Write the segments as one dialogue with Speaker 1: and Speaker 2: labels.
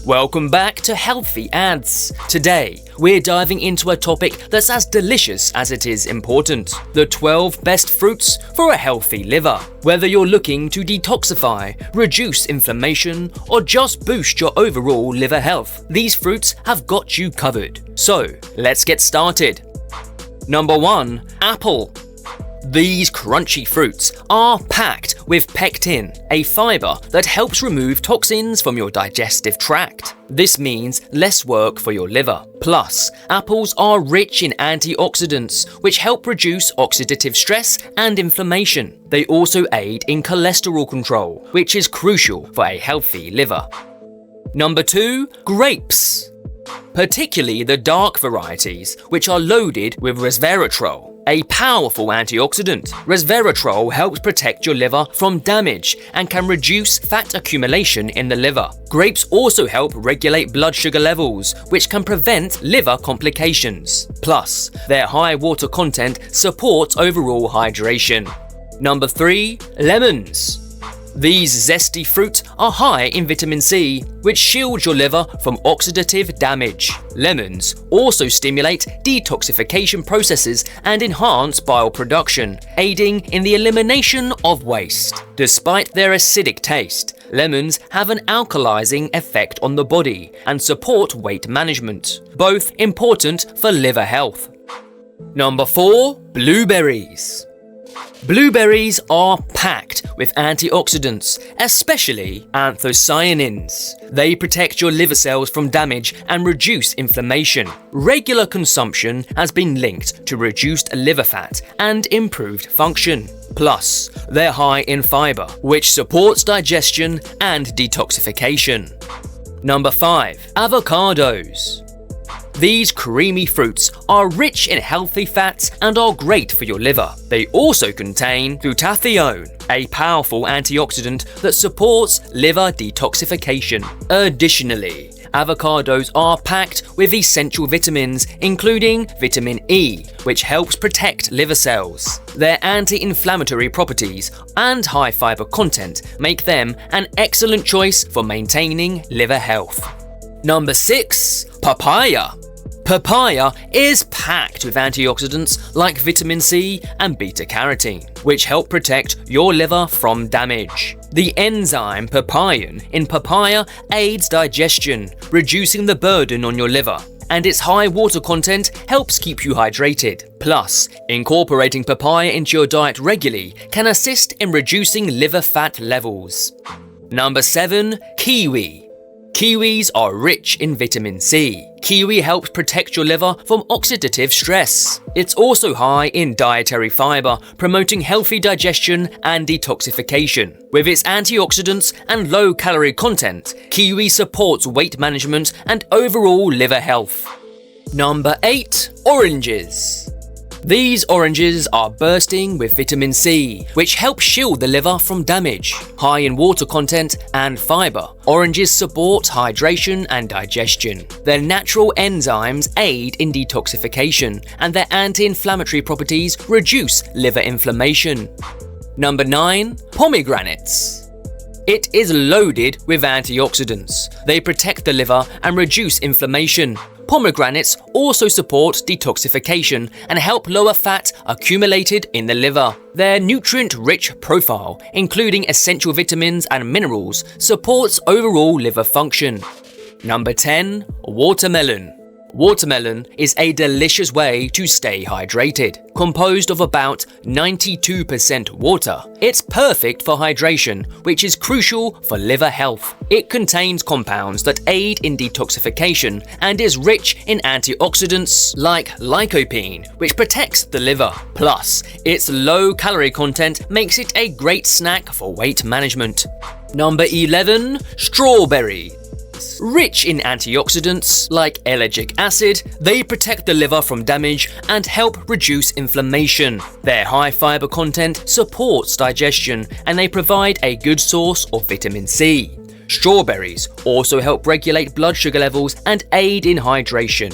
Speaker 1: Welcome back to Healthy Ads. Today, we're diving into a topic that's as delicious as it is important: the 12 best fruits for a healthy liver. Whether you're looking to detoxify, reduce inflammation, or just boost your overall liver health, these fruits have got you covered. So, let's get started. Number 1. Apple. These crunchy fruits are packed with pectin, a fiber that helps remove toxins from your digestive tract. This means less work for your liver. Plus, apples are rich in antioxidants, which help reduce oxidative stress and inflammation. They also aid in cholesterol control, which is crucial for a healthy liver. Number 2. Grapes. Particularly the dark varieties, which are loaded with resveratrol, a powerful antioxidant. Resveratrol helps protect your liver from damage and can reduce fat accumulation in the liver. Grapes also help regulate blood sugar levels, which can prevent liver complications. Plus, their high water content supports overall hydration. Number 3. Lemons. These zesty fruits are high in vitamin C, which shields your liver from oxidative damage. Lemons also stimulate detoxification processes and enhance bile production, aiding in the elimination of waste. Despite their acidic taste, lemons have an alkalizing effect on the body and support weight management, both important for liver health. Number 4. Blueberries. Blueberries are packed with antioxidants, especially anthocyanins. They protect your liver cells from damage and reduce inflammation. Regular consumption has been linked to reduced liver fat and improved function. Plus, they're high in fiber, which supports digestion and detoxification. Number 5. Avocados. These creamy fruits are rich in healthy fats and are great for your liver. They also contain glutathione, a powerful antioxidant that supports liver detoxification. Additionally, avocados are packed with essential vitamins, including vitamin E, which helps protect liver cells. Their anti-inflammatory properties and high fiber content make them an excellent choice for maintaining liver health. Number 6. Papaya. Papaya is packed with antioxidants like vitamin C and beta-carotene, which help protect your liver from damage. The enzyme papain in papaya aids digestion, reducing the burden on your liver, and its high water content helps keep you hydrated. Plus, incorporating papaya into your diet regularly can assist in reducing liver fat levels. Number 7. Kiwi. Kiwis are rich in vitamin C. Kiwi helps protect your liver from oxidative stress. It's also high in dietary fiber, promoting healthy digestion and detoxification. With its antioxidants and low-calorie content, kiwi supports weight management and overall liver health. Number 8. Oranges. These oranges are bursting with vitamin C, which helps shield the liver from damage. High in water content and fiber, oranges support hydration and digestion. Their natural enzymes aid in detoxification, and their anti-inflammatory properties reduce liver inflammation. Number 9. Pomegranates. It is loaded with antioxidants. They protect the liver and reduce inflammation. Pomegranates also support detoxification and help lower fat accumulated in the liver. Their nutrient-rich profile, including essential vitamins and minerals, supports overall liver function. Number 10. Watermelon. Watermelon is a delicious way to stay hydrated. Composed of about 92% water, it's perfect for hydration, which is crucial for liver health. It contains compounds that aid in detoxification and is rich in antioxidants like lycopene, which protects the liver. Plus, its low-calorie content makes it a great snack for weight management. Number 11. Strawberry. Rich in antioxidants like ellagic acid, they protect the liver from damage and help reduce inflammation. Their high fiber content supports digestion, and they provide a good source of vitamin C. Strawberries also help regulate blood sugar levels and aid in hydration.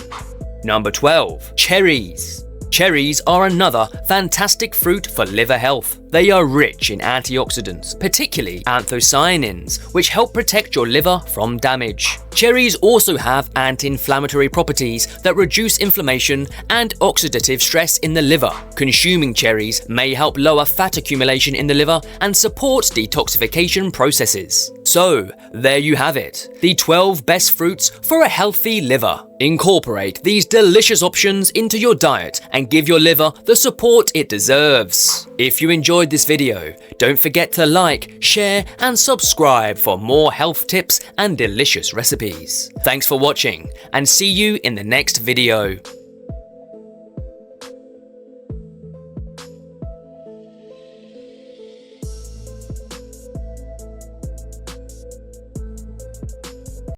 Speaker 1: Number 12. Cherries. Cherries are another fantastic fruit for liver health. They are rich in antioxidants, particularly anthocyanins, which help protect your liver from damage. Cherries also have anti-inflammatory properties that reduce inflammation and oxidative stress in the liver. Consuming cherries may help lower fat accumulation in the liver and support detoxification processes. So, there you have it, the 12 best fruits for a healthy liver. Incorporate these delicious options into your diet and give your liver the support it deserves. If you enjoyed this video, don't forget to like, share, and subscribe for more health tips and delicious recipes. Thanks for watching, and see you in the next video.